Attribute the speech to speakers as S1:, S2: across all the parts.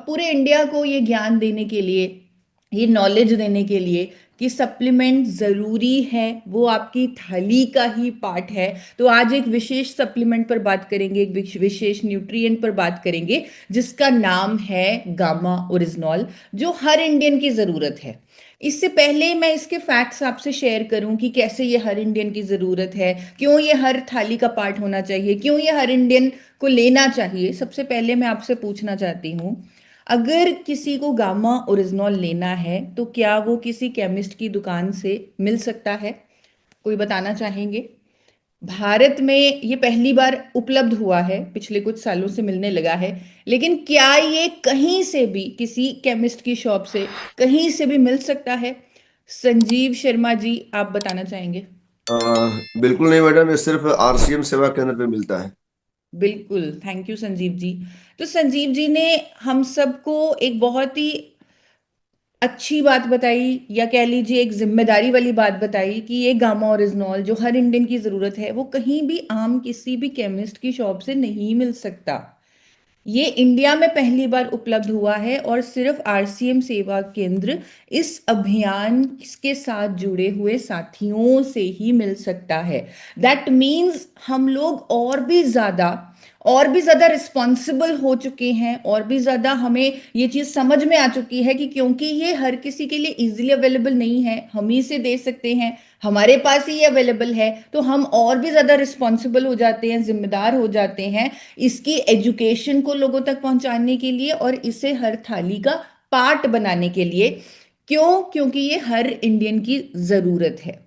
S1: अब पूरे इंडिया को ये ज्ञान देने के लिए, ये नॉलेज देने के लिए कि सप्लीमेंट जरूरी है, वो आपकी थाली का ही पार्ट है। तो आज एक विशेष सप्लीमेंट पर बात करेंगे, एक विशेष न्यूट्रिएंट पर बात करेंगे जिसका नाम है गामा ओरिजिनॉल, जो हर इंडियन की जरूरत है। इससे पहले मैं इसके फैक्ट्स आपसे शेयर करूं कि कैसे ये हर इंडियन की जरूरत है, क्यों ये हर थाली का पार्ट होना चाहिए, क्यों ये हर इंडियन को लेना चाहिए। सबसे पहले मैं आपसे पूछना चाहती हूँ, अगर किसी को गामा ओरिजिनॉल लेना है तो क्या वो किसी केमिस्ट की दुकान से मिल सकता है? कोई बताना चाहेंगे? भारत में ये पहली बार उपलब्ध हुआ है, पिछले कुछ सालों से मिलने लगा है, लेकिन क्या ये कहीं से भी, किसी केमिस्ट की शॉप से कहीं से भी मिल सकता है? संजीव शर्मा जी, आप बताना चाहेंगे?
S2: अ, बिल्कुल नहीं मैडम, ये सिर्फ आरसीएम सेवा केंद्र पे मिलता है।
S1: बिल्कुल, थैंक यू संजीव जी। तो संजीव जी ने हम सबको एक बहुत ही अच्छी बात बताई, या कह लीजिए एक जिम्मेदारी वाली बात बताई, कि ये गामा ओरिजिनॉल जो हर इंडियन की जरूरत है वो कहीं भी आम किसी भी केमिस्ट की शॉप से नहीं मिल सकता। ये इंडिया में पहली बार उपलब्ध हुआ है और सिर्फ आरसीएम सेवा केंद्र इस अभियान के साथ जुड़े हुए साथियों से ही मिल सकता है। दैट मीन्स हम लोग और भी ज्यादा रिस्पॉन्सिबल हो चुके हैं, और भी ज्यादा हमें ये चीज समझ में आ चुकी है कि क्योंकि ये हर किसी के लिए इजीली अवेलेबल नहीं है, हम ही से दे सकते हैं, हमारे पास ही ये अवेलेबल है, तो हम और भी ज्यादा रिस्पॉन्सिबल हो जाते हैं, जिम्मेदार हो जाते हैं इसकी एजुकेशन को लोगों तक पहुंचाने के लिए और इसे हर थाली का पार्ट बनाने के लिए। क्यों? क्योंकि ये हर इंडियन की जरूरत है।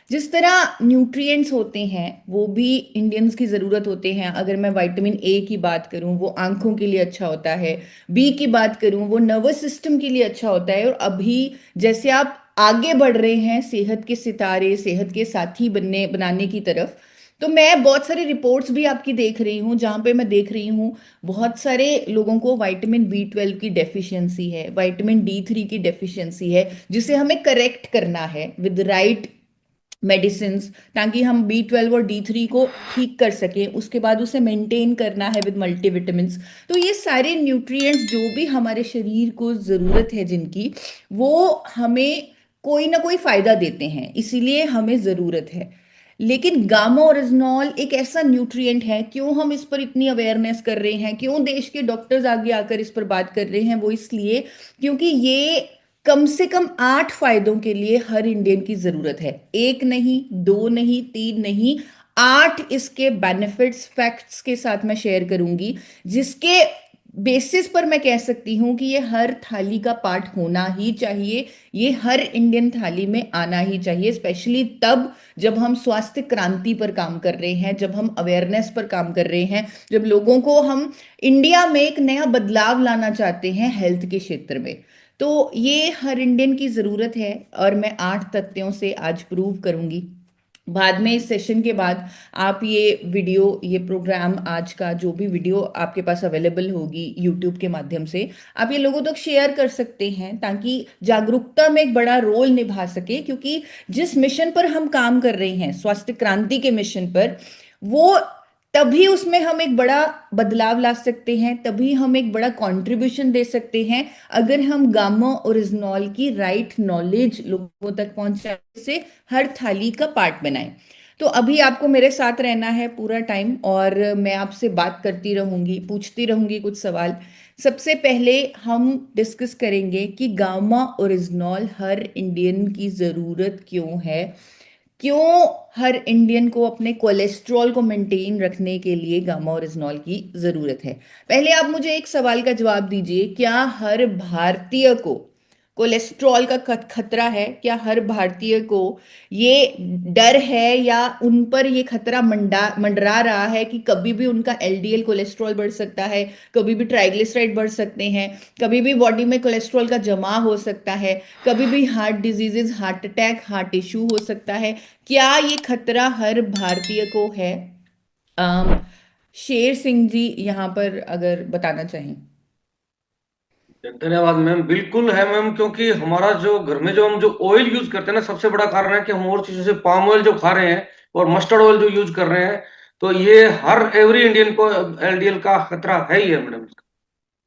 S1: जिस तरह न्यूट्रिएंट्स होते हैं वो भी इंडियंस की ज़रूरत होते हैं। अगर मैं विटामिन ए की बात करूं, वो आंखों के लिए अच्छा होता है। बी की बात करूं, वो नर्वस सिस्टम के लिए अच्छा होता है। और अभी जैसे आप आगे बढ़ रहे हैं सेहत के सितारे, सेहत के साथी बनाने की तरफ, तो मैं बहुत सारी रिपोर्ट्स भी आपकी देख रही हूँ जहाँ पे मैं देख रही हूँ बहुत सारे लोगों को विटामिन B12 की डेफिशिएंसी है, विटामिन D3 की डेफिशिएंसी है, जिसे हमें करेक्ट करना है विद राइट मेडिसिन, ताकि हम B12 और D3 को ठीक कर सकें, उसके बाद उसे मेंटेन करना है विद मल्टीविटामिन्स। तो ये सारे न्यूट्रिएंट्स जो भी हमारे शरीर को ज़रूरत है जिनकी, वो हमें कोई ना कोई फायदा देते हैं, इसीलिए हमें ज़रूरत है। लेकिन गामा ओरिजिनॉल एक ऐसा न्यूट्रिएंट है, क्यों हम इस पर इतनी अवेयरनेस कर रहे हैं, क्यों देश के डॉक्टर्स आगे आकर इस पर बात कर रहे हैं, वो इसलिए क्योंकि ये कम से कम 8 फायदों के लिए हर इंडियन की जरूरत है। एक नहीं, दो नहीं, तीन नहीं, 8 इसके बेनिफिट्स फैक्ट्स के साथ मैं शेयर करूंगी, जिसके बेसिस पर मैं कह सकती हूँ कि ये हर थाली का पार्ट होना ही चाहिए, ये हर इंडियन थाली में आना ही चाहिए, स्पेशली तब जब हम स्वास्थ्य क्रांति पर काम कर रहे हैं, जब हम अवेयरनेस पर काम कर रहे हैं, जब लोगों को हम इंडिया में एक नया बदलाव लाना चाहते हैं हेल्थ के क्षेत्र में। तो ये हर इंडियन की जरूरत है, और मैं 8 तथ्यों से आज प्रूव करूंगी। बाद में इस सेशन के बाद आप ये वीडियो, ये प्रोग्राम, आज का जो भी वीडियो आपके पास अवेलेबल होगी यूट्यूब के माध्यम से, आप ये लोगों तक शेयर कर सकते हैं ताकि जागरूकता में एक बड़ा रोल निभा सके। क्योंकि जिस मिशन पर हम काम कर रहे हैं, स्वास्थ्य क्रांति के मिशन पर, वो तभी उसमें हम एक बड़ा बदलाव ला सकते हैं, तभी हम एक बड़ा कंट्रीब्यूशन दे सकते हैं, अगर हम गामा ओरिजिनॉल की राइट नॉलेज लोगों तक पहुंचाने से हर थाली का पार्ट बनाएं। तो अभी आपको मेरे साथ रहना है पूरा टाइम, और मैं आपसे बात करती रहूंगी, पूछती रहूंगी कुछ सवाल। सबसे पहले हम डिस्कस करेंगे कि गामा ओरिजिनॉल हर इंडियन की जरूरत क्यों है, क्यों हर इंडियन को अपने कोलेस्ट्रॉल को मेंटेन रखने के लिए गामा ओरिजिनॉल की जरूरत है। पहले आप मुझे एक सवाल का जवाब दीजिए, क्या हर भारतीय को कोलेस्ट्रॉल का खतरा है? क्या हर भारतीय को ये डर है, या उन पर ये खतरा मंडा मंडरा रहा है कि कभी भी उनका एलडीएल कोलेस्ट्रॉल बढ़ सकता है, कभी भी ट्राइग्लिसराइड बढ़ सकते हैं, कभी भी बॉडी में कोलेस्ट्रॉल का जमा हो सकता है, कभी भी heart diseases, heart attack, heart issue हो सकता है? क्या ये खतरा हर भारतीय को है? अम, शेर सिंह जी यहाँ पर अगर बताना चाहें।
S3: धन्यवाद मैम। बिल्कुल है मैम, क्योंकि हमारा जो घर में जो हम जो ऑयल यूज करते हैं ना, सबसे बड़ा कारण है कि हम और चीजों से पाम ऑयल जो खा रहे हैं और मस्टर्ड ऑयल जो यूज कर रहे हैं, तो ये हर एवरी इंडियन को एलडीएल का खतरा है ही है मैडम।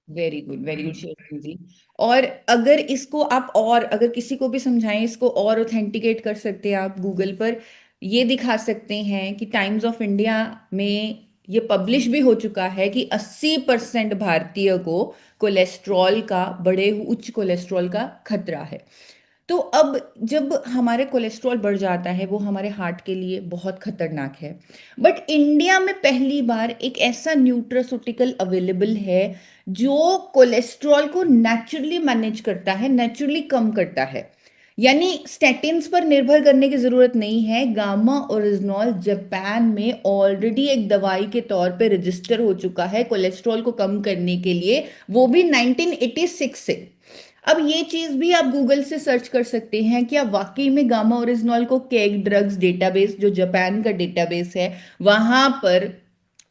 S1: वेरी गुड शेरविन जी। और अगर इसको आप, और अगर किसी को भी समझाएं, इसको और ऑथेंटिकेट कर सकते हैं आप गूगल पर, ये दिखा सकते हैं कि टाइम्स ऑफ इंडिया में ये पब्लिश भी हो चुका है कि 80% भारतीय को कोलेस्ट्रॉल का, बड़े उच्च कोलेस्ट्रॉल का खतरा है। तो अब जब हमारे कोलेस्ट्रॉल बढ़ जाता है, वो हमारे हार्ट के लिए बहुत खतरनाक है। बट इंडिया में पहली बार एक ऐसा न्यूट्रास्यूटिकल अवेलेबल है जो कोलेस्ट्रॉल को नेचुरली मैनेज करता है, नेचुरली कम करता है। यानी स्टैटिन्स पर निर्भर करने की जरूरत नहीं है। गामा ओरिजिनॉल जापान में ऑलरेडी एक दवाई के तौर पे रजिस्टर हो चुका है कोलेस्ट्रॉल को कम करने के लिए, वो भी 1986 से। अब ये चीज भी आप गूगल से सर्च कर सकते हैं, क्या वाकई में गामा ओरिजिनॉल को केग ड्रग्स डेटाबेस, जो जापान का डेटाबेस है, वहां पर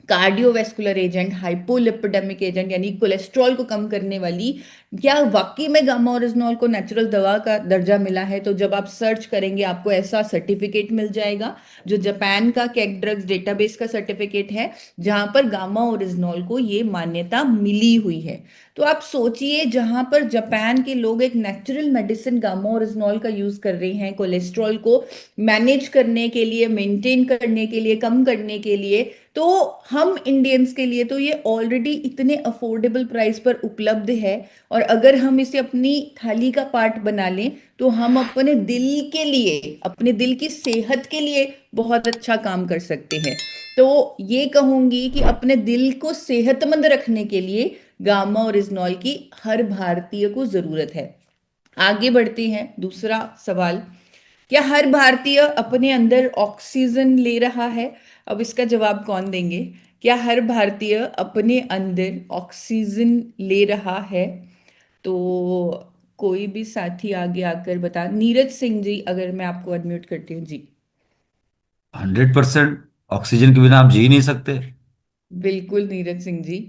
S1: कार्डियोवैस्कुलर एजेंट, हाइपोलिपिडेमिक एजेंट यानी कोलेस्ट्रॉल को कम करने वाली, क्या वाकई में गामा ओरिजिनॉल को नेचुरल दवा का दर्जा मिला है? तो जब आप सर्च करेंगे आपको ऐसा सर्टिफिकेट मिल जाएगा, जो जापान का केग ड्रग्स डेटाबेस का सर्टिफिकेट है, जहां पर गामा ओरिजिनॉल को ये मान्यता मिली हुई है। तो आप सोचिए, जहां पर जापान के लोग एक नेचुरल मेडिसिन गामा ओरिजिनॉल का यूज कर रहे हैं कोलेस्ट्रॉल को मैनेज करने के लिए, मेंटेन करने के लिए, कम करने के लिए, तो हम इंडियंस के लिए तो ये ऑलरेडी इतने अफोर्डेबल प्राइस पर उपलब्ध है। और अगर हम इसे अपनी थाली का पार्ट बना लें तो हम अपने दिल के लिए, अपने दिल की सेहत के लिए बहुत अच्छा काम कर सकते हैं। तो ये कहूंगी कि अपने दिल को सेहतमंद रखने के लिए गामा ओरिजिनॉल की हर भारतीय को जरूरत है। आगे बढ़ते हैं, दूसरा सवाल, क्या हर भारतीय अपने अंदर ऑक्सीजन ले रहा है? अब इसका जवाब कौन देंगे? क्या हर भारतीय अपने अंदर ऑक्सीजन ले रहा है? तो कोई भी साथी आगे आकर बता, नीरज सिंह जी, अगर मैं आपको अनम्यूट करती हूँ जी।
S4: 100%। ऑक्सीजन के बिना आप जी ही नहीं सकते।
S1: बिल्कुल नीरज सिंह जी।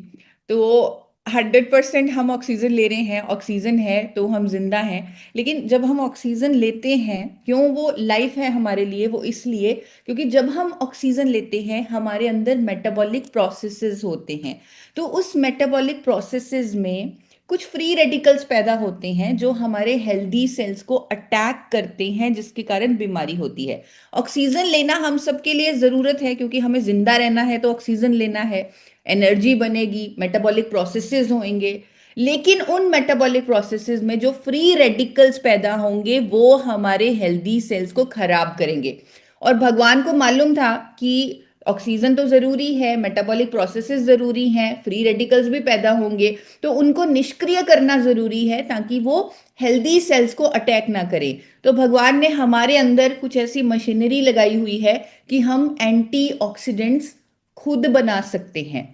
S1: तो 100% हम ऑक्सीजन ले रहे हैं, ऑक्सीजन है तो हम जिंदा हैं। लेकिन जब हम ऑक्सीजन लेते हैं, क्यों वो लाइफ है हमारे लिए? वो इसलिए क्योंकि जब हम ऑक्सीजन लेते हैं हमारे अंदर मेटाबॉलिक प्रोसेसेस होते हैं। तो उस मेटाबॉलिक प्रोसेसेस में कुछ फ्री रेडिकल्स पैदा होते हैं जो हमारे हेल्दी सेल्स को अटैक करते हैं, जिसके कारण बीमारी होती है। ऑक्सीजन लेना हम सबके लिए जरूरत है, क्योंकि हमें जिंदा रहना है तो ऑक्सीजन लेना है। एनर्जी बनेगी, मेटाबॉलिक प्रोसेसेस होंगे। लेकिन उन मेटाबॉलिक प्रोसेसेस में जो फ्री रेडिकल्स पैदा होंगे वो हमारे हेल्दी सेल्स को खराब करेंगे। और भगवान को मालूम था कि ऑक्सीजन तो जरूरी है, मेटाबॉलिक प्रोसेसेस जरूरी हैं, फ्री रेडिकल्स भी पैदा होंगे, तो उनको निष्क्रिय करना जरूरी है ताकि वो हेल्दी सेल्स को अटैक ना करें। तो भगवान ने हमारे अंदर कुछ ऐसी मशीनरी लगाई हुई है कि हम एंटीऑक्सीडेंट्स खुद बना सकते हैं।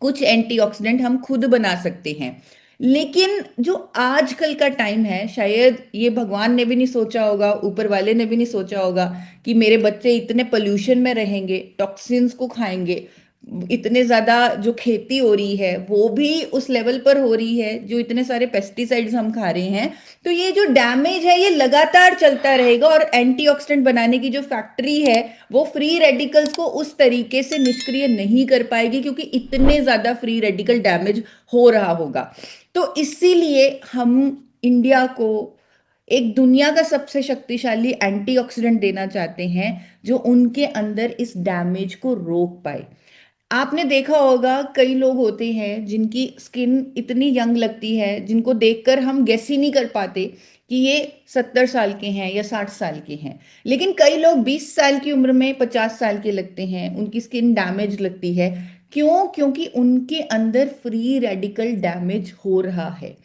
S1: कुछ एंटीऑक्सीडेंट हम खुद बना सकते हैं। लेकिन जो आजकल का टाइम है, शायद ये भगवान ने भी नहीं सोचा होगा, ऊपर वाले ने भी नहीं सोचा होगा कि मेरे बच्चे इतने पोल्यूशन में रहेंगे, टॉक्सिन्स को खाएंगे, इतने ज्यादा जो खेती हो रही है वो भी उस लेवल पर हो रही है, जो इतने सारे पेस्टिसाइड्स हम खा रहे हैं। तो ये जो डैमेज है ये लगातार चलता रहेगा, और एंटीऑक्सीडेंट बनाने की जो फैक्ट्री है वो फ्री रेडिकल्स को उस तरीके से निष्क्रिय नहीं कर पाएगी, क्योंकि इतने ज्यादा फ्री रेडिकल डैमेज हो रहा होगा। तो इसीलिए हम इंडिया को एक दुनिया का सबसे शक्तिशाली एंटीऑक्सीडेंट देना चाहते हैं, जो उनके अंदर इस डैमेज को रोक पाए। आपने देखा होगा कई लोग होते हैं जिनकी स्किन इतनी यंग लगती है, जिनको देखकर हम गेस ही नहीं कर पाते कि ये 70 साल के हैं या 60 साल के हैं। लेकिन कई लोग 20 साल की उम्र में 50 साल के लगते हैं, उनकी स्किन डैमेज लगती है। क्यों? क्योंकि उनके अंदर फ्री रेडिकल डैमेज हो रहा है।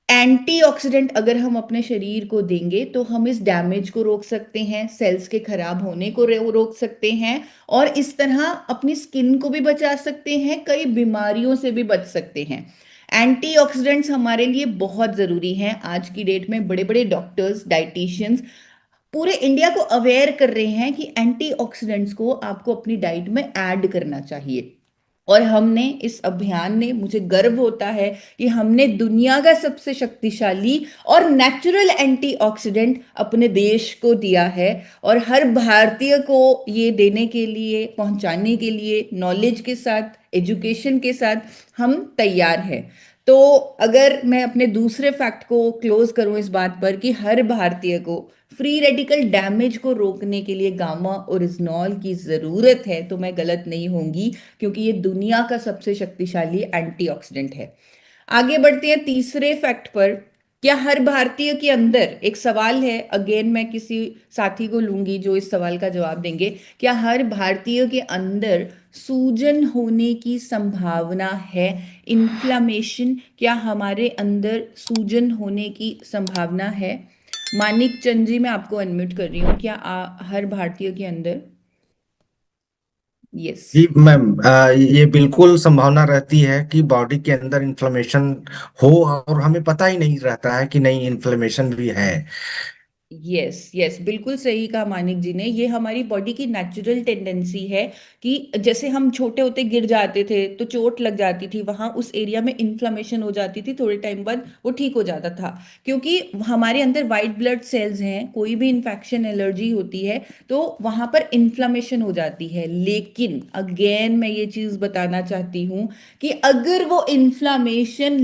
S1: एंटीऑक्सीडेंट अगर हम अपने शरीर को देंगे तो हम इस डैमेज को रोक सकते हैं, सेल्स के खराब होने को रोक सकते हैं, और इस तरह अपनी स्किन को भी बचा सकते हैं, कई बीमारियों से भी बच सकते हैं। एंटीऑक्सीडेंट्स हमारे लिए बहुत जरूरी हैं। आज की डेट में बड़े बड़े डॉक्टर्स, डाइटिशियंस पूरे इंडिया को अवेयर कर रहे हैं कि एंटीऑक्सीडेंट्स को आपको अपनी डाइट में ऐड करना चाहिए। और हमने इस अभियान ने, मुझे गर्व होता है कि हमने दुनिया का सबसे शक्तिशाली और नेचुरल एंटीऑक्सीडेंट अपने देश को दिया है। और हर भारतीय को ये देने के लिए, पहुंचाने के लिए, नॉलेज के साथ, एजुकेशन के साथ हम तैयार हैं। तो अगर मैं अपने दूसरे फैक्ट को क्लोज करूं इस बात पर कि हर भारतीय को फ्री रेडिकल डैमेज को रोकने के लिए गामा ओरिजिनॉल की जरूरत है, तो मैं गलत नहीं होंगी, क्योंकि ये दुनिया का सबसे शक्तिशाली एंटीऑक्सीडेंट है। आगे बढ़ते हैं तीसरे फैक्ट पर। क्या हर भारतीय के अंदर, एक सवाल है, अगेन मैं किसी साथी को लूंगी जो इस सवाल का जवाब देंगे, क्या हर भारतीय के अंदर सूजन होने की संभावना है? इन्फ्लामेशन, क्या हमारे अंदर सूजन होने की संभावना है? मानिक चंद जी, मैं आपको अनम्यूट कर रही हूँ। क्या हर भारतीय के अंदर? यस।
S5: जी मैम, ये बिल्कुल संभावना रहती है कि बॉडी के अंदर इन्फ्लेमेशन हो और हमें पता ही नहीं रहता है कि नहीं इन्फ्लेमेशन भी है।
S1: यस यस, बिल्कुल सही कहा मानिक जी ने। ये हमारी बॉडी की नेचुरल टेंडेंसी है कि जैसे हम छोटे होते गिर जाते थे तो चोट लग जाती थी, वहां उस एरिया में इन्फ्लामेशन हो जाती थी, थोड़े टाइम बाद वो ठीक हो जाता था, क्योंकि हमारे अंदर वाइट ब्लड सेल्स हैं। कोई भी इन्फेक्शन, एलर्जी होती है तो वहां पर इन्फ्लामेशन हो जाती है। लेकिन अगेन मैं ये चीज बताना चाहती हूँ कि अगर वो इन्फ्लामेशन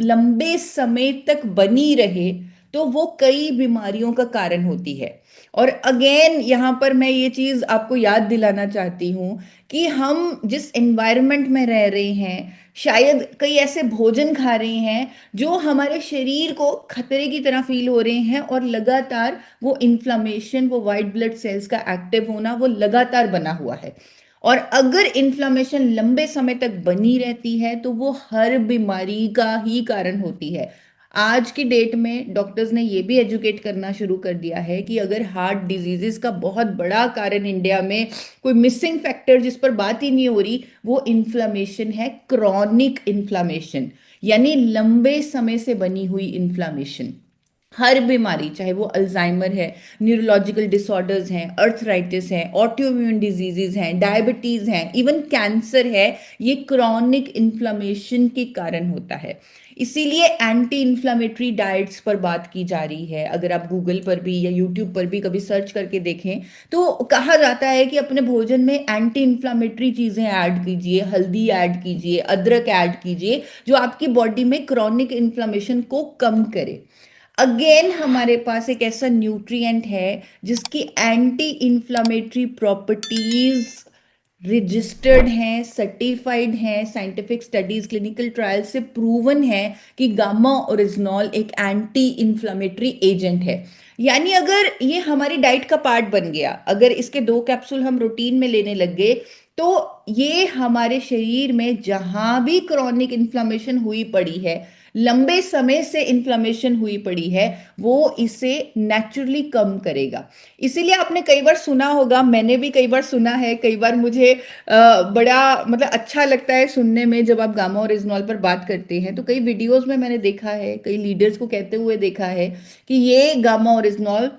S1: लंबे समय तक बनी रहे तो वो कई बीमारियों का कारण होती है। और अगेन यहाँ पर मैं ये चीज आपको याद दिलाना चाहती हूँ कि हम जिस एनवायरनमेंट में रह रहे हैं, शायद कई ऐसे भोजन खा रहे हैं जो हमारे शरीर को खतरे की तरह फील हो रहे हैं, और लगातार वो इन्फ्लामेशन, वो वाइट ब्लड सेल्स का एक्टिव होना, वो लगातार बना हुआ है। और अगर इन्फ्लामेशन लंबे समय तक बनी रहती है तो वो हर बीमारी का ही कारण होती है। आज की डेट में डॉक्टर्स ने ये भी एजुकेट करना शुरू कर दिया है कि अगर हार्ट डिजीजेस का बहुत बड़ा कारण इंडिया में कोई मिसिंग फैक्टर जिस पर बात ही नहीं हो रही, वो इन्फ्लामेशन है, क्रॉनिक इन्फ्लामेशन, यानी लंबे समय से बनी हुई इन्फ्लामेशन। हर बीमारी, चाहे वो अल्जाइमर है, न्यूरोलॉजिकल डिसऑर्डर्स हैं, अर्थराइटिस है, ऑटोइम्यून डिजीजेज हैं, डायबिटीज हैं, इवन कैंसर है, ये क्रॉनिक इन्फ्लामेशन के कारण होता है। इसीलिए एंटी इन्फ्लामेटरी डाइट्स पर बात की जा रही है। अगर आप गूगल पर भी या यूट्यूब पर भी कभी सर्च करके देखें तो कहा जाता है कि अपने भोजन में एंटी इन्फ्लामेटरी चीजें ऐड कीजिए, हल्दी ऐड कीजिए, अदरक ऐड कीजिए, जो आपकी बॉडी में क्रॉनिक इन्फ्लामेशन को कम करे। अगेन हमारे पास एक ऐसा न्यूट्रिएंट है जिसकी एंटी इन्फ्लामेटरी प्रॉपर्टीज रजिस्टर्ड हैं, सर्टिफाइड हैं, साइंटिफिक स्टडीज, क्लिनिकल ट्रायल से प्रूवन है कि गामा ओरिजिनॉल एक एंटी इन्फ्लामेटरी एजेंट है। यानी अगर ये हमारी डाइट का पार्ट बन गया, अगर इसके 2 कैप्सूल हम रूटीन में लेने लग गए, तो ये हमारे शरीर में जहां भी क्रॉनिक इन्फ्लामेशन हुई पड़ी है, लंबे समय से इन्फ्लामेशन हुई पड़ी है, वो इसे नेचुरली कम करेगा। इसीलिए आपने कई बार सुना होगा, मैंने भी कई बार सुना है, कई बार मुझे बड़ा मतलब अच्छा लगता है सुनने में जब आप गामा और इजनॉल पर बात करते हैं, तो कई वीडियोस में मैंने देखा है, कई लीडर्स को कहते हुए देखा है कि ये गामा और इजनॉल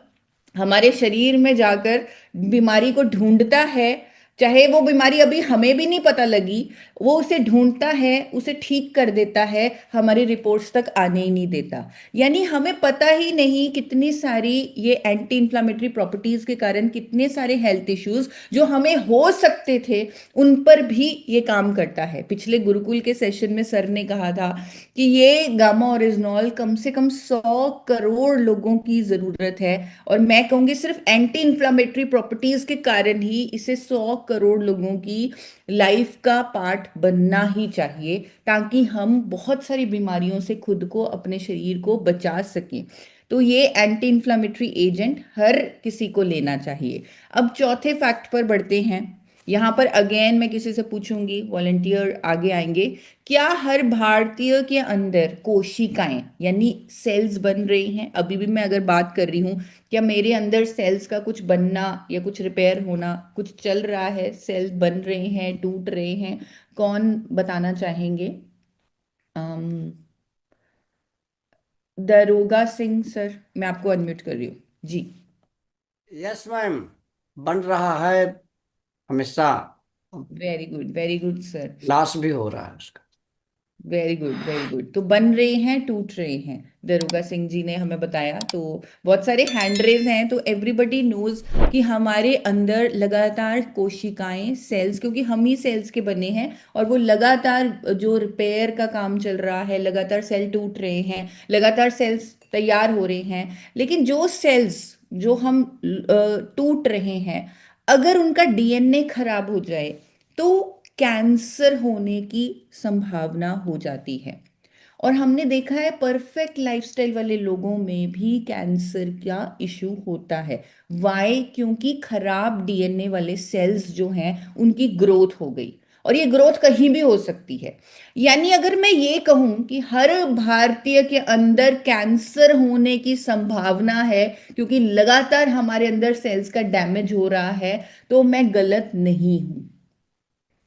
S1: हमारे शरीर में जाकर बीमारी को ढूंढता है, चाहे वो बीमारी अभी हमें भी नहीं पता लगी, वो उसे ढूंढता है, उसे ठीक कर देता है, हमारी रिपोर्ट्स तक आने ही नहीं देता। यानी हमें पता ही नहीं कितनी सारी ये एंटी इंफ्लामेटरी प्रॉपर्टीज के कारण कितने सारे हेल्थ इश्यूज जो हमें हो सकते थे उन पर भी ये काम करता है। पिछले गुरुकुल के सेशन में सर ने कहा था कि ये गामा ओरिजिनॉल कम से कम 100 करोड़ लोगों की जरूरत है, और मैं कहूंगी सिर्फ एंटी इंफ्लामेटरी प्रॉपर्टीज के कारण ही इसे 100 करोड़ लोगों की लाइफ का पार्ट बनना ही चाहिए, ताकि हम बहुत सारी बीमारियों से खुद को, अपने शरीर को बचा सकें। तो ये एंटी इंफ्लामेटरी एजेंट हर किसी को लेना चाहिए। अब चौथे फैक्ट पर बढ़ते हैं। यहाँ पर अगेन मैं किसी से पूछूंगी, वॉलेंटियर आगे आएंगे। क्या हर भारतीय के अंदर कोशिकाएं यानी सेल्स बन रही हैं? अभी भी मैं अगर बात कर रही हूं, क्या मेरे अंदर सेल्स का कुछ बनना या कुछ रिपेयर होना कुछ चल रहा है? सेल्स बन रहे हैं, टूट रहे हैं? कौन बताना चाहेंगे? अम, दरोगा सिंह सर, मैं आपको अनम्यूट कर रही हूँ जी।
S6: यस मैम, बन रहा है हमेशा।
S1: Very good sir.
S6: लॉस भी हो रहा है उसका।
S1: Very good, very good. तो बन रहे हैं, टूट रहे हैं, दरोगा सिंह जी ने हमें बताया। तो बहुत सारे हैंड रेज हैं, तो एवरीबडी नोज कि हमारे अंदर लगातार कोशिकाएं, सेल्स, क्योंकि हम ही सेल्स के बने हैं, और वो लगातार जो रिपेयर का काम चल रहा है, लगातार सेल टूट रहे हैं, लगातार सेल्स तैयार हो रहे हैं। लेकिन जो सेल्स जो हम टूट रहे हैं, अगर उनका डीएनए खराब हो जाए तो कैंसर होने की संभावना हो जाती है। और हमने देखा है परफेक्ट लाइफस्टाइल वाले लोगों में भी कैंसर का इशू होता है। वाई? क्योंकि खराब डीएनए वाले सेल्स जो हैं उनकी ग्रोथ हो गई, और ये ग्रोथ कहीं भी हो सकती है। यानी अगर मैं ये कहूं कि हर भारतीय के अंदर कैंसर होने की संभावना है क्योंकि लगातार हमारे अंदर सेल्स का डैमेज हो रहा है, तो मैं गलत नहीं हूं।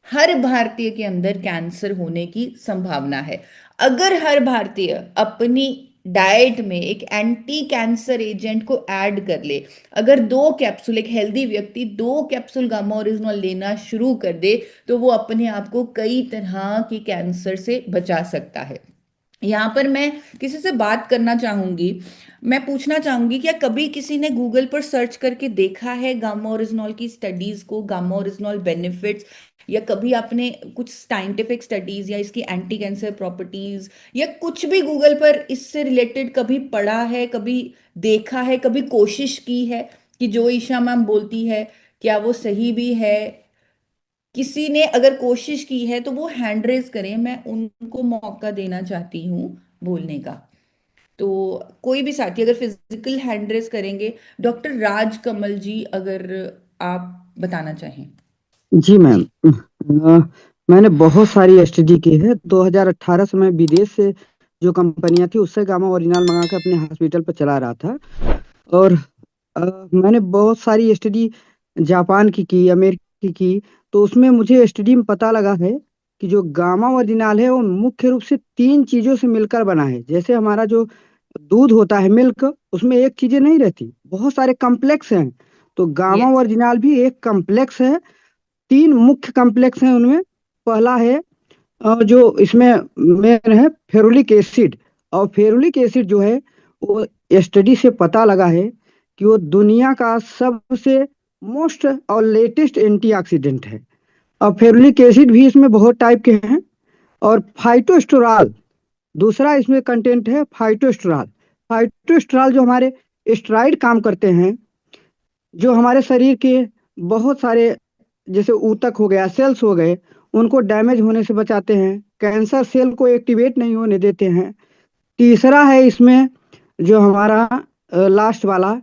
S1: हर भारतीय के अंदर कैंसर होने की संभावना है। अगर हर भारतीय अपनी डाइट में एक एंटी कैंसर एजेंट को ऐड कर ले, अगर 2 कैप्सूल, एक हेल्दी व्यक्ति 2 कैप्सूल गामा ओरिजिनल लेना शुरू कर दे, तो वो अपने आप को कई तरह की कैंसर से बचा सकता है। यहाँ पर मैं किसी से बात करना चाहूंगी। मैं पूछना चाहूंगी, क्या कभी किसी ने गूगल पर सर्च करके देखा है गामा ओरिजिनॉल की स्टडीज को, गामा ओरिजिनॉल बेनिफिट्स, या कभी आपने कुछ साइंटिफिक स्टडीज या इसकी एंटी कैंसर प्रॉपर्टीज या कुछ भी गूगल पर इससे रिलेटेड कभी पढ़ा है, कभी देखा है, कभी कोशिश की है कि जो ईशा मैम बोलती है क्या वो सही भी है? किसी ने अगर कोशिश की है तो वो हैंड रेज करें, मैं उनको मौका देना चाहती हूँ बोलने का। तो कोई भी साथी अगर फिजिकल हैंड रेज करेंगे, डॉक्टर राज कमल जी, अगर आप बताना चाहें।
S7: जी मैम। मैंने बहुत सारी स्टडी की है। 2018 से मैं विदेश से जो कंपनियां थी उससे गामा ओरिजिनल मंगा के अपने हॉस्पिटल पर चला रहा था। और अ, मैंने बहुत सारी स्टडी जापान की, अमेरिका की। तो उसमें मुझे स्टडी में पता लगा है कि जो गामा ओरिजिनल है वो मुख्य रूप से 3 चीजों से मिलकर बना है। जैसे हमारा जो दूध होता है, मिल्क, उसमें एक चीजें नहीं रहती, बहुत सारे कॉम्प्लेक्स हैं। तो गामा
S1: यस।
S7: ओरिजिनल भी एक कॉम्प्लेक्स है। 3 मुख्य कॉम्प्लेक्स हैं उनमें। पहला है जो इसमें मेन है फेरुलिक एसिड। और फेरुलिक एसिड जो है वो स्टडी से पता लगा है कि वो दुनिया का सबसे मोस्ट और लेटेस्ट एंटीऑक्सीडेंट है। और फेरुलिक एसिड भी इसमें बहुत टाइप के हैं। और फाइटोस्टेरॉल दूसरा इसमें कंटेंट है, फाइटोस्टेरॉल। फाइटोस्टेरॉल जो हमारे स्टेरॉइड काम करते हैं, जो हमारे शरीर के बहुत सारे, जैसे ऊतक हो गया, सेल्स हो गए, उनको डैमेज होने से बचाते हैं, कैंसर सेल को एक्टिवेट नहीं होने देते हैं। तीसरा है इसमें जो हमारा लास्ट वाला,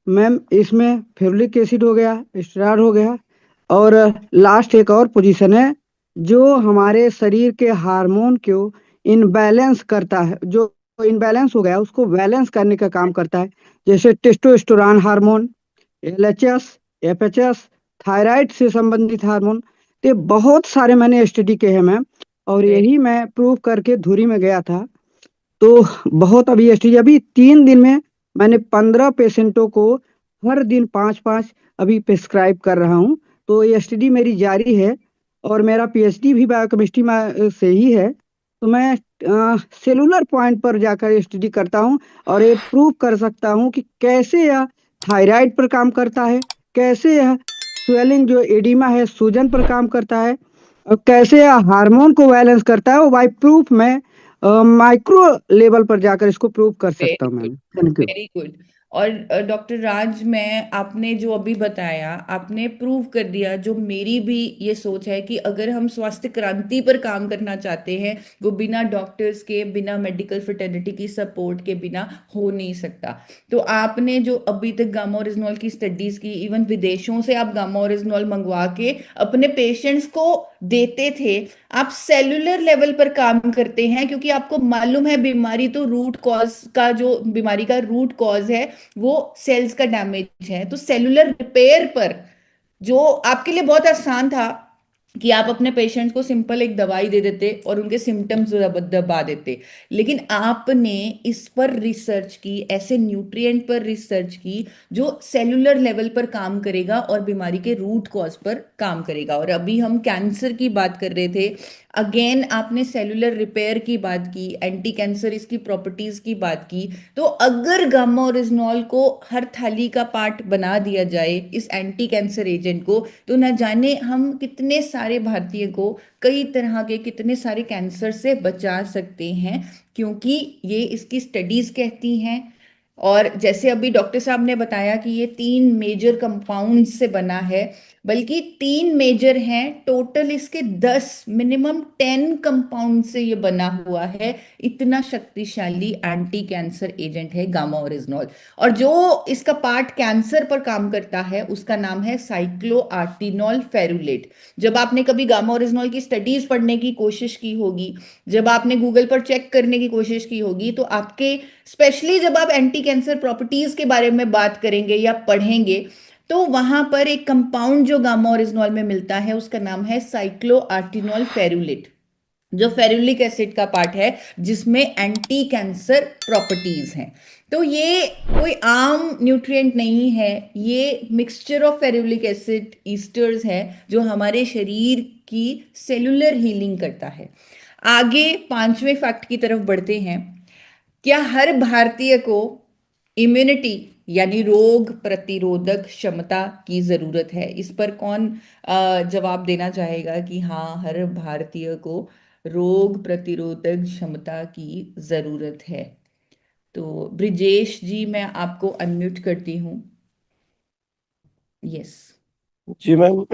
S7: मैम, इसमें फेरुलिक एसिड हो गया, स्टेरॉइड हो गया। और लास्ट एक और पोजीशन है जो हमारे शरीर के हार्मोन को इनबैलेंस करता है। जो इनबैलेंस हो गया उसको बैलेंस करने का काम करता है। जैसे टेस्टोस्टेरोन हार्मोन, एलएचएस, एफएचएस, थायराइड से संबंधित हार्मोन। तो बहुत सारे मैंने स्टडी किए हैं मैम, और
S1: वेरी
S7: यही मैं प्रूव करके धुरी में गया था। तो बहुत अभी स्टडी, अभी 3 दिन में मैंने 15 पेशेंटों को हर दिन 5-5 अभी प्रिस्क्राइब कर रहा हूँ। तो ये स्टडी मेरी जारी है। और मेरा पीएचडी भी बायोकेमिस्ट्री में से ही है। तो मैं सेलुलर पॉइंट पर जाकर स्टडी करता हूँ और ये प्रूव कर सकता हूँ कि कैसे यह थायराइड पर काम करता है, कैसे यह स्वेलिंग जो एडिमा है सूजन पर काम करता है, और कैसे यह हार्मोन को बैलेंस करता है। वो बाई प्रूफ मैं माइक्रो लेवल पर जाकर इसको प्रूव कर सकता
S1: वेरी
S7: हूँ
S1: good,
S7: ma'am. Thank you.
S1: Very good. और डॉक्टर राज, मैं आपने जो अभी बताया, आपने प्रूव कर दिया जो मेरी भी ये सोच है कि अगर हम स्वास्थ्य क्रांति पर काम करना चाहते हैं, वो बिना डॉक्टर्स के, बिना मेडिकल फ्रेटर्निटी की सपोर्ट के बिना हो नहीं सकता। तो आपने जो अभी तक गामा ओरिजिनॉल की स्टडीज की, इवन विदेशों से आप गामा ओरिजिनॉल मंगवा के अपने पेशेंट्स को देते थे, आप सेलुलर लेवल पर काम करते हैं क्योंकि आपको मालूम है बीमारी तो रूट कॉज का, जो बीमारी का रूट कॉज है वो सेल्स का डैमेज है। तो सेलुलर रिपेयर पर जो आपके लिए बहुत आसान था कि आप अपने पेशेंट को सिंपल एक दवाई दे देते और उनके सिम्टम्स दबा देते, लेकिन आपने इस पर रिसर्च की, ऐसे न्यूट्रिएंट पर रिसर्च की जो सेलुलर लेवल पर काम करेगा और बीमारी के रूट कॉज पर काम करेगा। और अभी हम कैंसर की बात कर रहे थे, अगेन आपने सेलुलर रिपेयर की बात की, एंटी कैंसर इसकी प्रॉपर्टीज की बात की। तो अगर गामा ओरिजिनॉल को हर थाली का पार्ट बना दिया जाए इस एंटी कैंसर एजेंट को, तो न जाने हम कितने सारे भारतीय को कई तरह के कितने सारे कैंसर से बचा सकते हैं, क्योंकि ये इसकी स्टडीज कहती हैं। और जैसे अभी डॉक्टर साहब ने बताया कि ये 3 मेजर कंपाउंड से बना है, बल्कि 3 मेजर हैं, टोटल इसके 10 मिनिमम 10 कंपाउंड से ये बना हुआ है। इतना शक्तिशाली एंटी कैंसर एजेंट है गामा ओरिजिनॉल। और जो इसका पार्ट कैंसर पर काम करता है उसका नाम है साइक्लोआर्टिनॉल फेरुलेट। जब आपने कभी गामा ओरिजिनॉल की स्टडीज पढ़ने की कोशिश की होगी, जब आपने गूगल पर चेक करने की कोशिश की होगी, तो आपके स्पेशली जब आप एंटी कैंसर प्रॉपर्टीज के बारे में बात करेंगे या पढ़ेंगे, तो वहां पर एक कंपाउंड जो गामा ओरिजिनॉल में मिलता है उसका नाम है साइक्लोआर्टिनॉल फेरुलेट, जो फेरुलिक एसिड का पार्ट है जिसमें एंटी कैंसर प्रॉपर्टीज हैं। तो ये कोई आम न्यूट्रिएंट नहीं है, ये mixture of ferulic acid esters है जो हमारे शरीर की सेलुलर हीलिंग करता है। आगे 5वें फैक्ट की तरफ बढ़ते हैं। क्या हर भारतीय को इम्यूनिटी यानी रोग प्रतिरोधक क्षमता की जरूरत है? इस पर कौन जवाब देना चाहेगा कि हाँ, हर भारतीय को रोग प्रतिरोधक क्षमता की जरूरत है? तो ब्रिजेश जी, मैं आपको अनम्यूट करती हूँ। यस।
S8: जी मैम,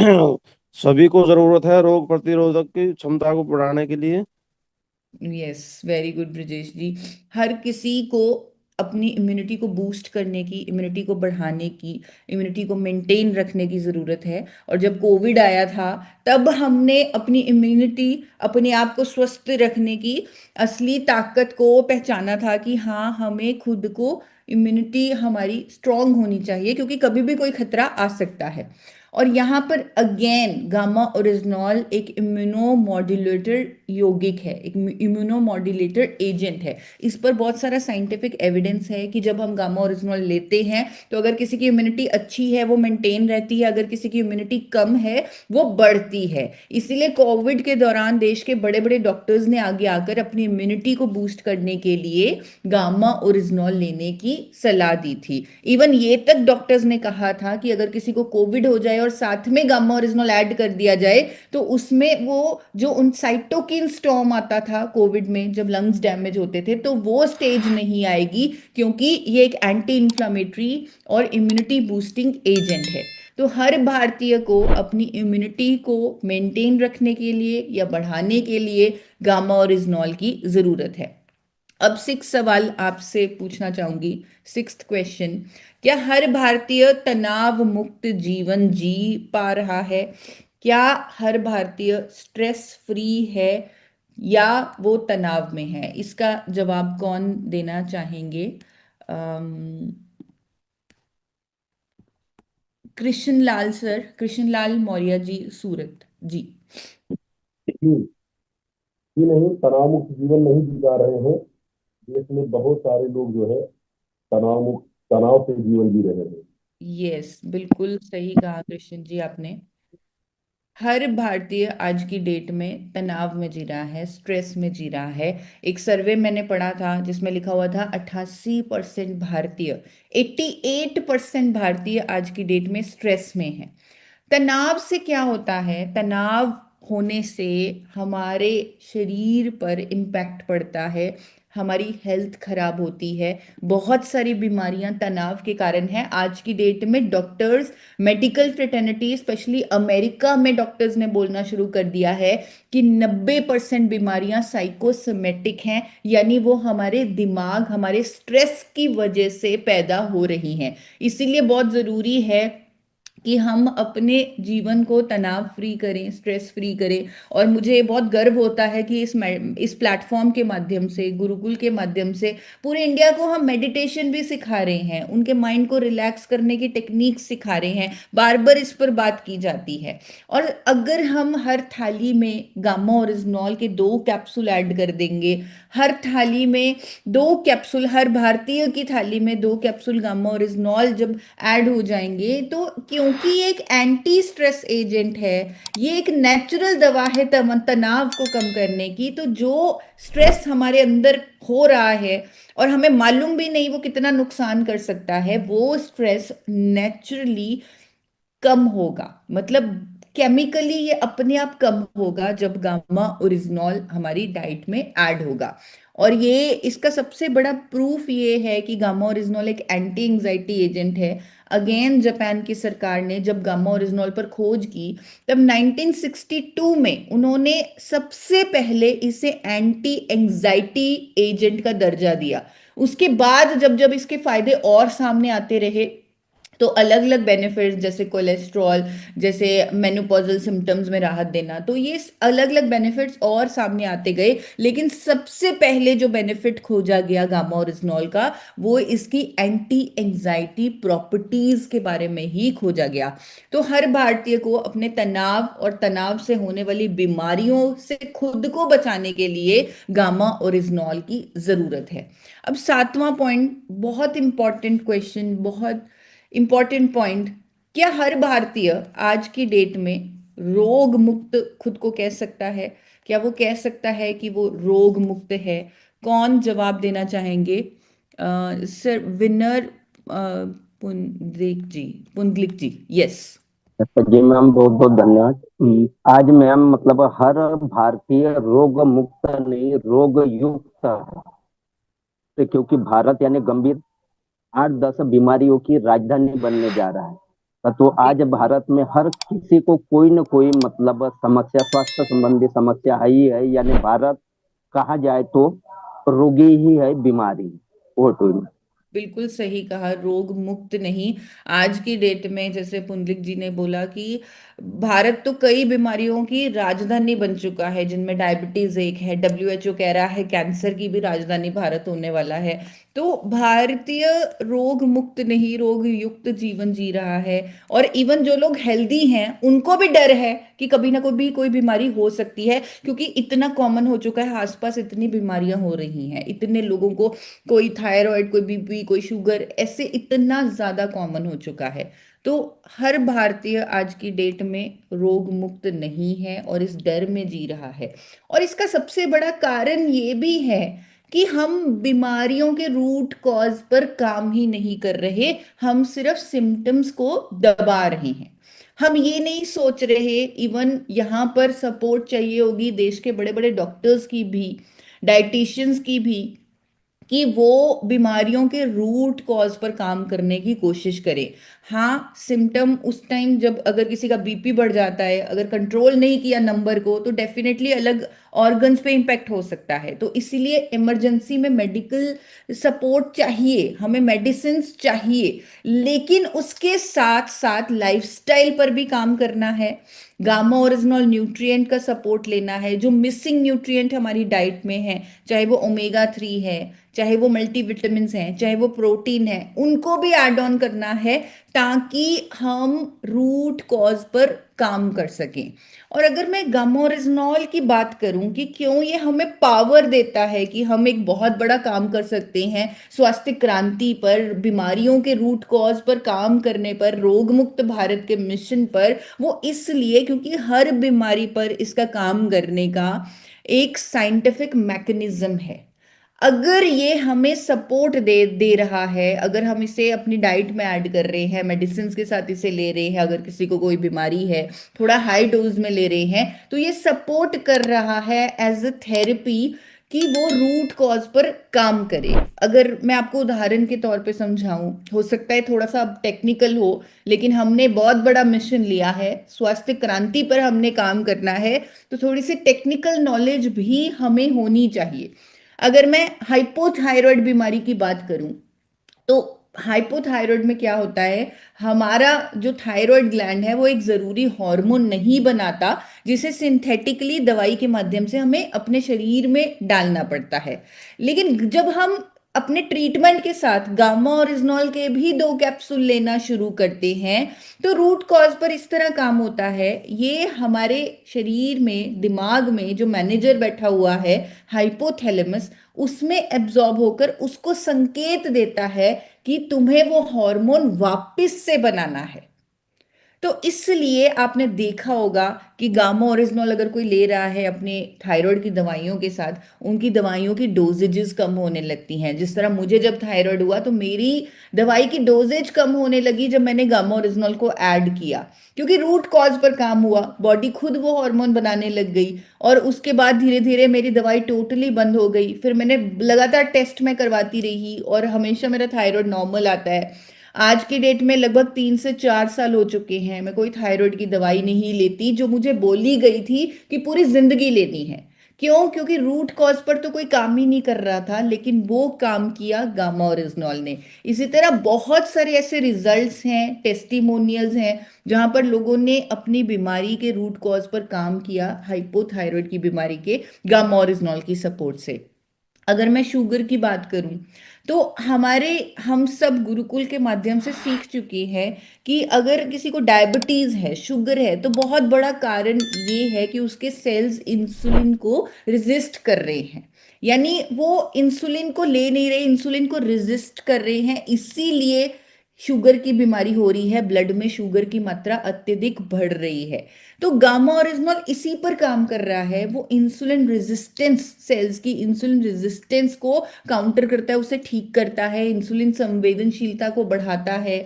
S8: सभी को जरूरत है रोग प्रतिरोधक की क्षमता को बढ़ाने के लिए।
S1: यस, वेरी गुड ब्रिजेश जी। हर किसी को अपनी इम्यूनिटी को बूस्ट करने की, इम्यूनिटी को बढ़ाने की, इम्यूनिटी को मेंटेन रखने की ज़रूरत है। और जब कोविड आया था तब हमने अपनी इम्यूनिटी, अपने आप को स्वस्थ रखने की असली ताकत को पहचाना था कि हाँ, हमें खुद को इम्यूनिटी हमारी स्ट्रांग होनी चाहिए, क्योंकि कभी भी कोई खतरा आ सकता है। और यहाँ पर अगेन गामा ओरिजिनॉल एक इम्यूनोमॉड्यूलेटर यौगिक है, एक इम्यूनोमॉड्यूलेटर एजेंट है। इस पर बहुत सारा साइंटिफिक एविडेंस है कि जब हम गामा ओरिजिनॉल लेते हैं तो अगर किसी की इम्यूनिटी अच्छी है वो मेंटेन रहती है, अगर किसी की इम्यूनिटी कम है वो बढ़ती है। इसीलिए कोविड के दौरान देश के बड़े बड़े डॉक्टर्स ने आगे आकर अपनी इम्यूनिटी को बूस्ट करने के लिए गामा ओरिजिनॉल लेने की सलाह दी थी। इवन ये तक डॉक्टर्स ने कहा था कि अगर किसी को कोविड हो जाए और साथ में गामा ओरिजिनॉल ऐड कर दिया जाए तो उसमें वो जो उन साइटोकिन स्टॉर्म आता था कोविड में, जब लंग्स डैमेज होते थे, तो वो स्टेज नहीं आएगी, क्योंकि ये एक एंटी इन्फ्लामेटरी और इम्यूनिटी बूस्टिंग एजेंट है। तो हर भारतीय को अपनी इम्यूनिटी को मेंटेन रखने के लिए या बढ़ाने के लिए गामा ओरिजिनॉल की जरूरत है। अब 6 सवाल आपसे पूछना चाहूंगी। 6th क्वेश्चन, क्या हर भारतीय तनाव मुक्त जीवन जी पा रहा है? क्या हर भारतीय स्ट्रेस फ्री है या वो तनाव में है? इसका जवाब कौन देना चाहेंगे? कृष्ण लाल सर, कृष्ण लाल मौर्य जी, सूरत जी।
S9: जी नहीं, तनाव मुक्त जीवन नहीं जी पा रहे हैं। देश में बहुत सारे लोग जो है तनाव से जीवन जी रहे हैं।
S1: यस, बिल्कुल सही कहा कृष्ण जी आपने। हर भारतीय आज की डेट में तनाव में जी रहा है, स्ट्रेस में जी रहा है। एक सर्वे मैंने पढ़ा था जिसमें लिखा हुआ था 88% भारतीय, 88% भारतीय आज की डेट में स्ट्रेस में है। तनाव से क्या होता है? तनाव होने से हमारे शरीर पर इम्पैक्ट पड़ता है, हमारी हेल्थ खराब होती है। बहुत सारी बीमारियां तनाव के कारण हैं। आज की डेट में doctors, medical fraternity, specially America में डॉक्टर्स ने बोलना शुरू कर दिया है कि 90% बीमारियां साइकोसोमेटिक हैं, यानी वो हमारे दिमाग, हमारे स्ट्रेस की वजह से पैदा हो रही हैं। इसीलिए बहुत ज़रूरी है कि हम अपने जीवन को तनाव फ्री करें, स्ट्रेस फ्री करें। और मुझे बहुत गर्व होता है कि इस प्लेटफॉर्म के माध्यम से, गुरुकुल के माध्यम से पूरे इंडिया को हम मेडिटेशन भी सिखा रहे हैं, उनके माइंड को रिलैक्स करने की टेक्निक सिखा रहे हैं। बार बार इस पर बात की जाती है। और अगर हम हर थाली में गामा ओरिजिनॉल के 2 कैप्सूल ऐड कर देंगे, हर थाली में 2 कैप्सूल, हर भारतीय की थाली में 2 कैप्सूल गामा ओरिजिनॉल जब ऐड हो जाएंगे, तो क्योंकि क्योंकि ये एक एंटी स्ट्रेस एजेंट है, ये एक नेचुरल दवा है तनाव को कम करने की। तो जो स्ट्रेस हमारे अंदर हो रहा है और हमें मालूम भी नहीं वो कितना नुकसान कर सकता है, वो स्ट्रेस नेचुरली कम होगा, मतलब केमिकली ये अपने आप कम होगा जब गामा ओरिजिनॉल हमारी डाइट में ऐड होगा। और ये इसका सबसे बड़ा प्रूफ ये है कि गामा ओरिजिनॉल एक एंटी एंजाइटी एजेंट है। अगेन जापान की सरकार ने जब गामा ओरिजिनॉल पर खोज की तब 1962 में उन्होंने सबसे पहले इसे एंटी एंजाइटी एजेंट का दर्जा दिया। उसके बाद जब जब इसके फायदे और सामने आते रहे तो अलग अलग बेनिफिट्स जैसे कोलेस्ट्रॉल, जैसे मेनोपॉजल सिम्टम्स में राहत देना, तो ये अलग अलग बेनिफिट्स और सामने आते गए। लेकिन सबसे पहले जो बेनिफिट खोजा गया गामा ओरिजिनॉल का वो इसकी एंटी एंजाइटी प्रॉपर्टीज के बारे में ही खोजा गया। तो हर भारतीय को अपने तनाव और तनाव से होने वाली बीमारियों से खुद को बचाने के लिए गामा ओरिजिनॉल की जरूरत है। अब 7वां पॉइंट, बहुत इंपॉर्टेंट क्वेश्चन, बहुत इंपॉर्टेंट पॉइंट, क्या हर भारतीय आज की डेट में रोग मुक्त खुद को कह सकता है? क्या वो कह सकता है कि वो रोग मुक्त है? कौन जवाब देना चाहेंगे? सर विनर पुंडलिक जी, यस।
S10: जी मैम, बहुत बहुत धन्यवाद। आज मैम मतलब हर भारतीय रोग मुक्त नहीं, रोग युक्त है। तो क्योंकि भारत यानी गंभीर 8-10 बीमारियों की राजधानी बनने जा रहा है, तो आज भारत में हर किसी को कोई न कोई मतलब समस्या, स्वास्थ्य संबंधी समस्या है ही है। यानी भारत कहा जाए तो रोगी ही है, बीमारी वो तो
S1: बिल्कुल सही कहा, रोग मुक्त नहीं। आज की डेट में जैसे पुंडलिक जी ने बोला कि भारत तो कई बीमारियों की राजधानी बन चुका है, जिनमें डायबिटीज एक है, डब्ल्यूएचओ कह रहा है कैंसर की भी राजधानी भारत होने वाला है। तो भारतीय रोग मुक्त नहीं, रोग युक्त जीवन जी रहा है। और इवन जो लोग हेल्दी हैं उनको भी डर है कि कभी ना कभी कोई बीमारी हो सकती है, क्योंकि इतना कॉमन हो चुका है, आसपास इतनी बीमारियां हो रही हैं, इतने लोगों को कोई थायराइड, कोई बीपी, कोई शुगर, ऐसे इतना ज्यादा कॉमन हो चुका है। तो हर भारतीय आज की डेट में रोग मुक्त नहीं है और इस डर में जी रहा है। और इसका सबसे बड़ा कारण ये भी है कि हम बीमारियों के रूट कॉज पर काम ही नहीं कर रहे, हम सिर्फ सिम्टम्स को दबा रहे हैं। हम ये नहीं सोच रहे, इवन यहाँ पर सपोर्ट चाहिए होगी देश के बड़े बड़े डॉक्टर्स की भी, डाइटिशियंस की भी, कि वो बीमारियों के रूट कॉज पर काम करने की कोशिश करें। हाँ, सिम्टम उस टाइम जब अगर किसी का बीपी बढ़ जाता है, अगर कंट्रोल नहीं किया नंबर को, तो डेफिनेटली अलग ऑर्गन्स पे इम्पैक्ट हो सकता है। तो इसीलिए इमरजेंसी में मेडिकल सपोर्ट चाहिए, हमें मेडिसिन चाहिए, लेकिन उसके साथ साथ लाइफस्टाइल पर भी काम करना है। गामा ओरिजिनल न्यूट्रिएंट का सपोर्ट लेना है, जो मिसिंग न्यूट्रिएंट हमारी डाइट में है, चाहे वो ओमेगा 3 है, चाहे वो मल्टीविटामिन्स हैं, चाहे वो प्रोटीन है, उनको भी ऐड ऑन करना है ताकि हम रूट कॉज पर काम कर सकें। और अगर मैं गामा ओरिजिनॉल की बात करूं कि क्यों ये हमें पावर देता है कि हम एक बहुत बड़ा काम कर सकते हैं स्वास्थ्य क्रांति पर, बीमारियों के रूट कॉज पर काम करने पर, रोग मुक्त भारत के मिशन पर, वो इसलिए क्योंकि हर बीमारी पर इसका काम करने का एक साइंटिफिक मैकेनिज्म है। अगर ये हमें सपोर्ट दे रहा है, अगर हम इसे अपनी डाइट में ऐड कर रहे हैं, मेडिसिन के साथ इसे ले रहे हैं, अगर किसी को कोई बीमारी है थोड़ा हाई डोज में ले रहे हैं, तो ये सपोर्ट कर रहा है एज अ थेरेपी कि वो रूट कॉज पर काम करे। अगर मैं आपको उदाहरण के तौर पे समझाऊं, हो सकता है थोड़ा सा टेक्निकल हो, लेकिन हमने बहुत बड़ा मिशन लिया है, स्वास्थ्य क्रांति पर हमने काम करना है, तो थोड़ी सी टेक्निकल नॉलेज भी हमें होनी चाहिए। अगर मैं हाइपोथायरॉयड बीमारी की बात करूं, तो हाइपोथायरॉयड में क्या होता है, हमारा जो थायराइड ग्लैंड है वो एक जरूरी हार्मोन नहीं बनाता, जिसे सिंथेटिकली दवाई के माध्यम से हमें अपने शरीर में डालना पड़ता है। लेकिन जब हम अपने ट्रीटमेंट के साथ गामा ओरिजिनॉल के भी 2 कैप्सूल लेना शुरू करते हैं, तो रूट कॉज पर इस तरह काम होता है, ये हमारे शरीर में, दिमाग में जो मैनेजर बैठा हुआ है हाइपोथैलेमस, उसमें एब्जॉर्ब होकर उसको संकेत देता है कि तुम्हें वो हार्मोन वापस से बनाना है। तो इसलिए आपने देखा होगा कि गामा ओरिजिनॉल अगर कोई ले रहा है अपने थायराइड की दवाइयों के साथ, उनकी दवाइयों की डोजेजेस कम होने लगती हैं। जिस तरह मुझे जब थायराइड हुआ तो मेरी दवाई की डोजेज कम होने लगी जब मैंने गामा ओरिजिनॉल को ऐड किया, क्योंकि रूट कॉज पर काम हुआ, बॉडी खुद वो हार्मोन बनाने लग गई। और उसके बाद धीरे धीरे मेरी दवाई टोटली बंद हो गई। फिर मैंने लगातार टेस्ट में करवाती रही और हमेशा मेरा थायराइड नॉर्मल आता है। आज की डेट में लगभग 3 से 4 साल हो चुके हैं, मैं कोई थायराइड की दवाई नहीं लेती जो मुझे बोली गई थी कि पूरी जिंदगी लेनी है। क्यों? क्योंकि रूट कॉज पर तो कोई काम ही नहीं कर रहा था, लेकिन वो काम किया गामा ओरिजिनॉल ने। इसी तरह बहुत सारे ऐसे रिजल्ट्स हैं, टेस्टिमोनियल्स हैं, जहां पर लोगों ने अपनी बीमारी के रूट कॉज पर काम किया, हाइपोथायराइड की बीमारी के गामा ओरिजिनॉल की सपोर्ट से। अगर मैं शुगर की बात करूं तो हम सब गुरुकुल के माध्यम से सीख चुके हैं कि अगर किसी को डायबिटीज है, शुगर है, तो बहुत बड़ा कारण ये है कि उसके सेल्स इंसुलिन को रेजिस्ट कर रहे हैं। यानी वो इंसुलिन को ले नहीं रहे, इंसुलिन को रेजिस्ट कर रहे हैं, इसीलिए शुगर की बीमारी हो रही है, ब्लड में शुगर की मात्रा अत्यधिक बढ़ रही है। तो गामा ओरिजिनॉल इसी पर काम कर रहा है, वो इंसुलिन रेजिस्टेंस, सेल्स की इंसुलिन रेजिस्टेंस को काउंटर करता है, उसे ठीक करता है, इंसुलिन संवेदनशीलता को बढ़ाता है।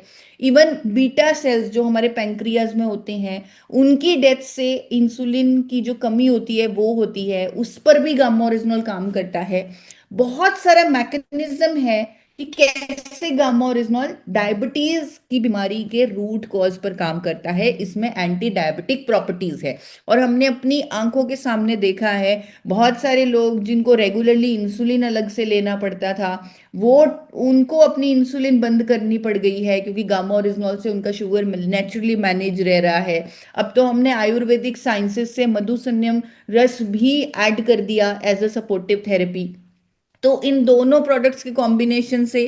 S1: इवन बीटा सेल्स जो हमारे पैंक्रियाज में होते हैं, उनकी डेथ से इंसुलिन की जो कमी होती है वो होती है, उस पर भी गामा ओरिजिनॉल काम करता है। बहुत सारा मैकेनिज्म है कि कैसे गामा ओरिजिनॉल डायबिटीज की बीमारी के रूट कॉज पर काम करता है। इसमें एंटी डायबिटिक प्रॉपर्टीज है। और हमने अपनी आंखों के सामने देखा है, बहुत सारे लोग जिनको रेगुलरली इंसुलिन अलग से लेना पड़ता था, वो उनको अपनी इंसुलिन बंद करनी पड़ गई है, क्योंकि गामा ओरिजिनॉल से उनका शुगर नेचुरली मैनेज रह रहा है। अब तो हमने आयुर्वेदिक साइंसेस से मधुसन्यम रस भी ऐड कर दिया एज अ सपोर्टिव थेरेपी। तो इन दोनों प्रोडक्ट्स के कॉम्बिनेशन से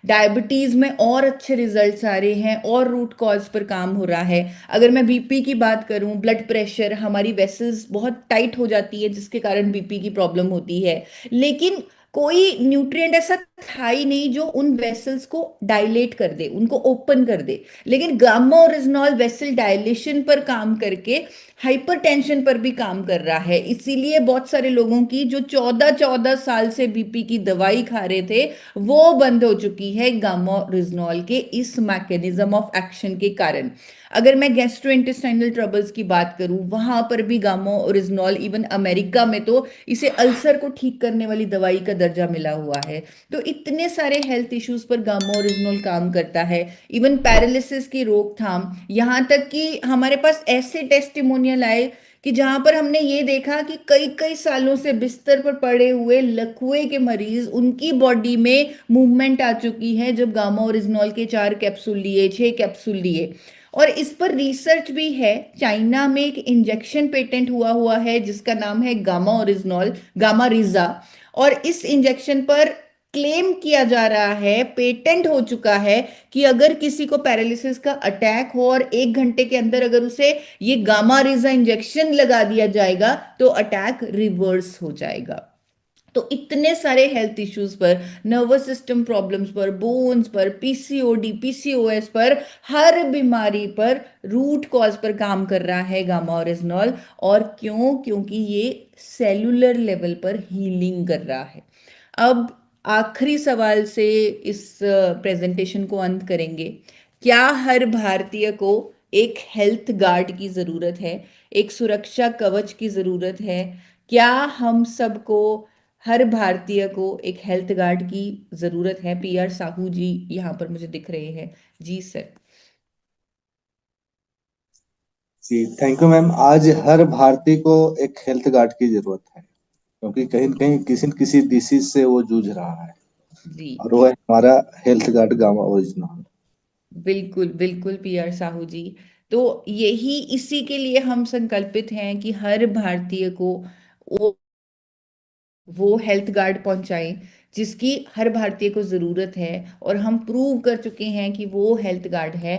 S1: डायबिटीज में और अच्छे रिजल्ट्स आ रहे हैं और रूट कॉज पर काम हो रहा है। अगर मैं बीपी की बात करूं, ब्लड प्रेशर, हमारी वेसल्स बहुत टाइट हो जाती है जिसके कारण बीपी की प्रॉब्लम होती है, लेकिन कोई न्यूट्रिएंट ऐसा था ही नहीं जो उन वेसल्स को डायलेट कर दे, उनको ओपन कर दे। लेकिन गामा ओरिजिनॉल वेसल डायलेशन पर काम करके हाइपरटेंशन पर भी काम कर रहा है। इसीलिए बहुत सारे लोगों की जो 14-14 साल से बीपी की दवाई खा रहे थे वो बंद हो चुकी है गामा ओरिजिनॉल के इस मैकेनिज्म ऑफ एक्शन के कारण। अगर मैं गैस्ट्रोइंटेस्टाइनल ट्रबल्स की बात करूं, वहां पर भी गामा ओरिजिनॉल, इवन अमेरिका में तो इसे अल्सर को ठीक करने वाली दवाई का दर्जा मिला हुआ है। तो इतने सारे हेल्थ इश्यूज पर गामा ओरिजिनॉल काम करता है। इवन पैरालिसिस की रोकथाम, यहाँ तक कि हमारे पास ऐसे टेस्टिमोनियल आए कि जहां पर हमने ये देखा कि कई कई सालों से बिस्तर पर पड़े हुए लकवे के मरीज, उनकी बॉडी में मूवमेंट आ चुकी है जब गामा ओरिजिनॉल के 4 कैप्सूल लिए, 6 कैप्सूल लिए। और इस पर रिसर्च भी है। चाइना में एक इंजेक्शन पेटेंट हुआ हुआ है जिसका नाम है गामा ओरिजिनॉल, गामा रिजा। और इस इंजेक्शन पर क्लेम किया जा रहा है, पेटेंट हो चुका है, कि अगर किसी को पैरालिसिस का अटैक हो और 1 घंटे के अंदर अगर उसे ये गामा रिजा इंजेक्शन लगा दिया जाएगा तो अटैक रिवर्स हो जाएगा। तो इतने सारे हेल्थ इश्यूज पर, नर्वस सिस्टम प्रॉब्लम्स पर, बोन्स पर, पीसीओडी, पीसीओएस पर, हर बीमारी पर रूट कॉज पर काम कर रहा है गामा ओरिजिनॉल। और क्यों? क्योंकि ये सेलुलर लेवल पर हीलिंग कर रहा है। अब आखिरी सवाल से इस प्रेजेंटेशन को अंत करेंगे। क्या हर भारतीय को एक हेल्थ गार्ड की जरूरत है, एक सुरक्षा कवच की जरूरत है? क्या हम सबको, हर भारतीय को एक हेल्थ गार्ड की जरूरत है? पीआर साहू जी यहाँ पर मुझे दिख रहे हैं। जी सर।
S11: जी थैंक यू मैम। आज हर भारतीय को एक हेल्थ गार्ड की जरूरत है, क्योंकि कहीं न कहीं किसी न किसी डिसीज से वो जूझ रहा है,
S1: जी
S11: और वो है हमारा हेल्थ गार्ड गामा ओरिजिनल।
S1: बिल्कुल बिल्कुल पीआर साहू जी। तो यही, इसी के लिए हम संकल्पित हैं कि हर भारतीय को वो हेल्थ गार्ड पहुंचाएं जिसकी हर भारतीय को जरूरत है। और हम प्रूव कर चुके हैं कि वो हेल्थ गार्ड है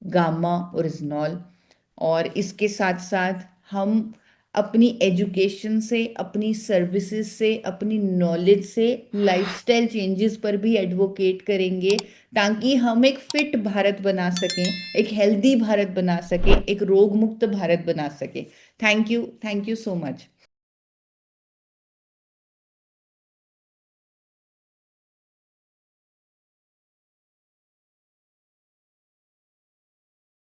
S1: गामा ओरिजिनॉल। और इसके साथ साथ हम अपनी एजुकेशन से, अपनी सर्विसेज से, अपनी नॉलेज से लाइफस्टाइल चेंजेस पर भी एडवोकेट करेंगे, ताकि हम एक फिट भारत बना सकें, एक हेल्दी भारत बना सकें, एक रोग मुक्त भारत बना सकें। Thank you so much.